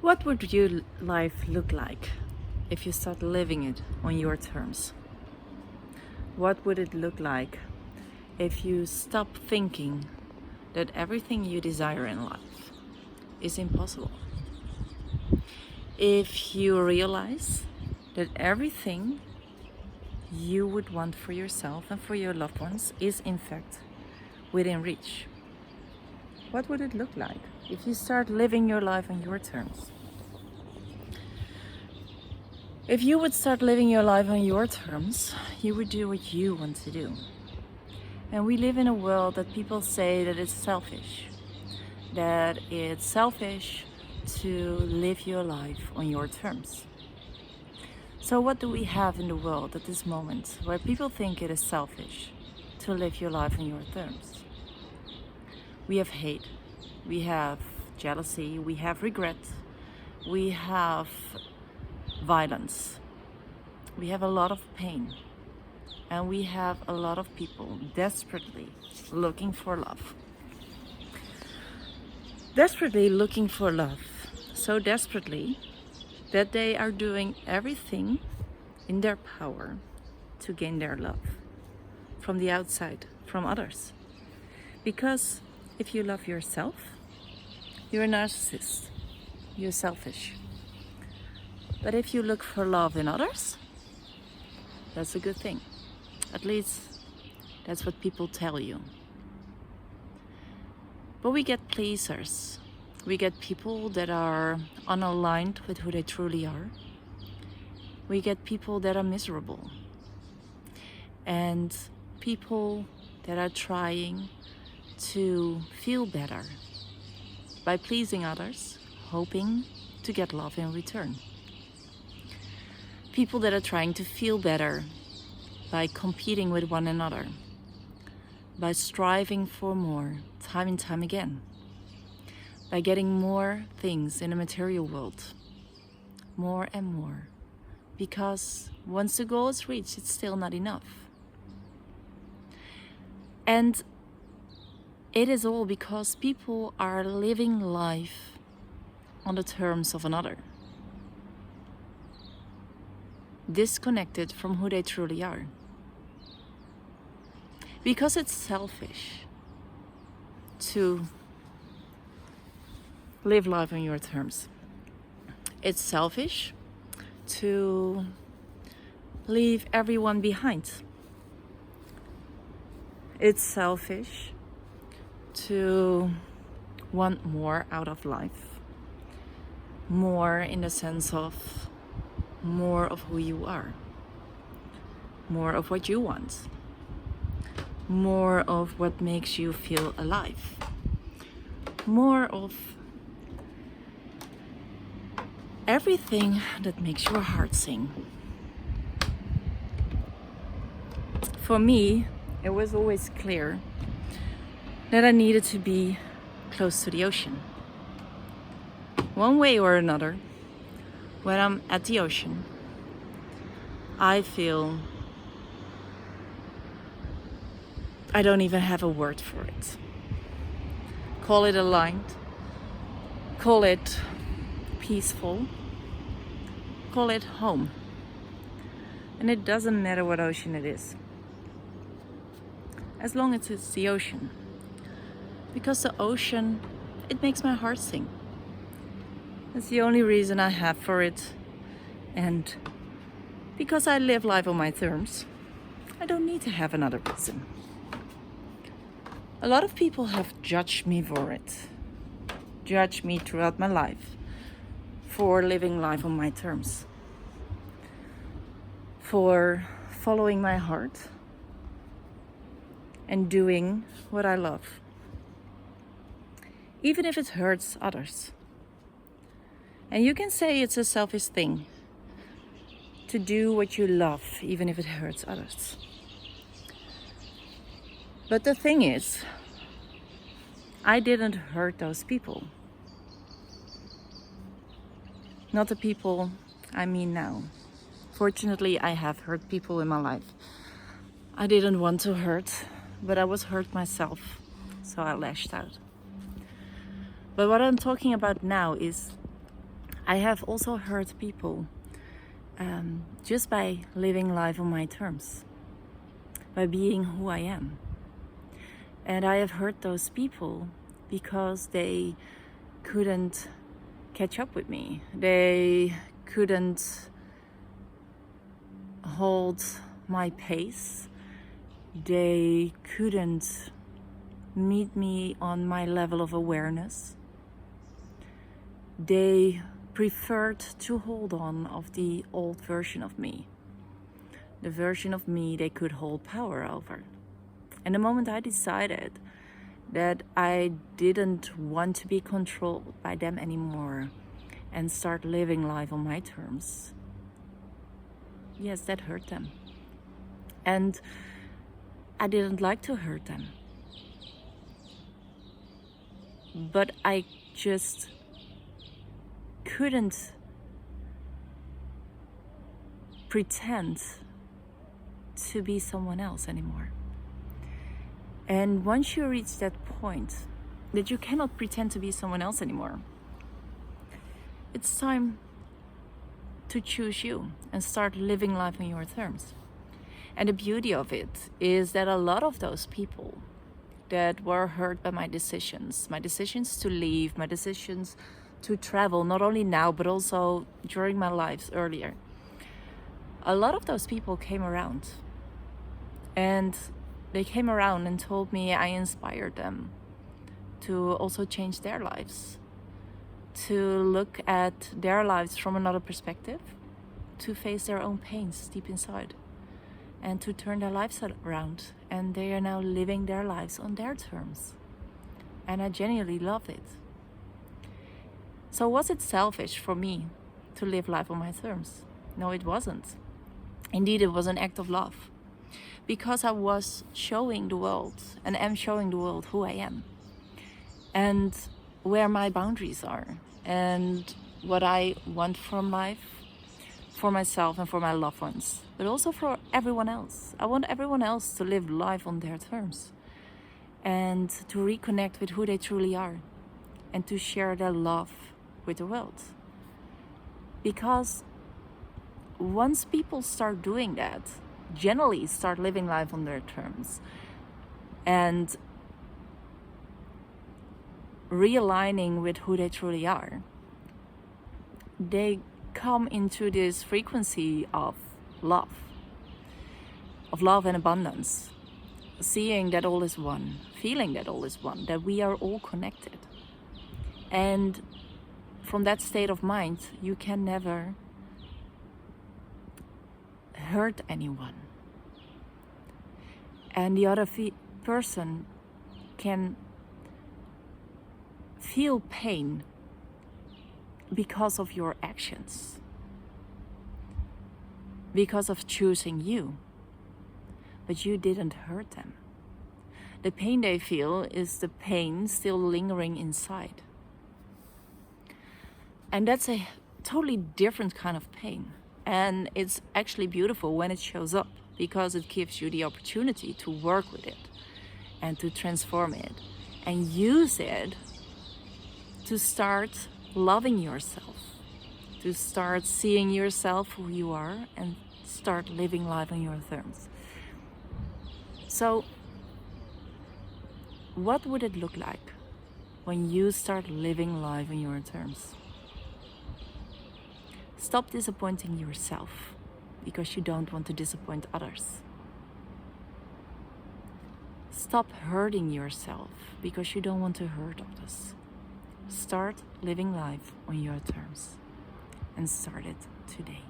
What would your life look like if you start living it on your terms? What would it look like if you stop thinking that everything you desire in life is impossible? If you realize that everything you would want for yourself and for your loved ones is in fact within reach? What would it look like if you start living your life on your terms? If you would start living your life on your terms, you would do what you want to do. And we live in a world that people say that it's selfish. That it's selfish to live your life on your terms. So what do we have in the world at this moment where people think it is selfish to live your life on your terms? We have hate, we have jealousy, we have regret, we have violence, we have a lot of pain, and we have a lot of people desperately looking for love. Desperately looking for love, so desperately that they are doing everything in their power to gain their love from the outside, from others. Because if you love yourself, you're a narcissist, you're selfish. But if you look for love in others, that's a good thing. At least that's what people tell you. But we get pleasers. We get people that are unaligned with who they truly are. We get people that are miserable. And people that are trying to feel better by pleasing others, hoping to get love in return. People that are trying to feel better by competing with one another, by striving for more time and time again, by getting more things in the material world, more and more, because once the goal is reached, it's still not enough. And it is all because people are living life on the terms of another, disconnected from who they truly are. Because it's selfish to live life on your terms. It's selfish to leave everyone behind. It's selfish to want more out of life. More in the sense of more of who you are. More of what you want. More of what makes you feel alive. More of everything that makes your heart sing. For me, it was always clear that I needed to be close to the ocean. One way or another, when I'm at the ocean, I feel I don't even have a word for it. Call it aligned, call it peaceful, call it home. And it doesn't matter what ocean it is, as long as it's the ocean. Because the ocean, it makes my heart sing. That's the only reason I have for it. And because I live life on my terms, I don't need to have another reason. A lot of people have judged me for it. Judged me throughout my life for living life on my terms. For following my heart and doing what I love. Even if it hurts others. And you can say it's a selfish thing to do what you love, even if it hurts others. But the thing is, I didn't hurt those people. Not the people I mean now. Fortunately, I have hurt people in my life. I didn't want to hurt, but I was hurt myself, so I lashed out. But what I'm talking about now is I have also hurt people just by living life on my terms, by being who I am. And I have hurt those people because they couldn't catch up with me. They couldn't hold my pace. They couldn't meet me on my level of awareness. They preferred to hold on of the old version of me, the version of me they could hold power over. And the moment I decided that I didn't want to be controlled by them anymore and start living life on my terms, yes, that hurt them. And I didn't like to hurt them. But I just couldn't pretend to be someone else anymore. And once you reach that point that you cannot pretend to be someone else anymore, it's time to choose you and start living life on your terms. And the beauty of it is that a lot of those people that were hurt by my decisions to leave, my decisions to travel, not only now, but also during my lives earlier, a lot of those people came around. And they came around and told me I inspired them to also change their lives, to look at their lives from another perspective, to face their own pains deep inside, and to turn their lives around. And they are now living their lives on their terms. And I genuinely love it. So was it selfish for me to live life on my terms? No, it wasn't. Indeed, it was an act of love. Because I was showing the world and am showing the world who I am and where my boundaries are and what I want from life, for myself and for my loved ones, but also for everyone else. I want everyone else to live life on their terms and to reconnect with who they truly are and to share their love with the world. Because once people start doing that, generally start living life on their terms and realigning with who they truly are, they come into this frequency of love and abundance, seeing that all is one, feeling that all is one, that we are all connected. And from that state of mind, you can never hurt anyone. And the other person can feel pain because of your actions, because of choosing you, but you didn't hurt them. The pain they feel is the pain still lingering inside. And that's a totally different kind of pain. And it's actually beautiful when it shows up, because it gives you the opportunity to work with it and to transform it and use it to start loving yourself, to start seeing yourself who you are and start living life on your terms. So what would it look like when you start living life on your terms? Stop disappointing yourself because you don't want to disappoint others. Stop hurting yourself because you don't want to hurt others. Start living life on your terms and start it today.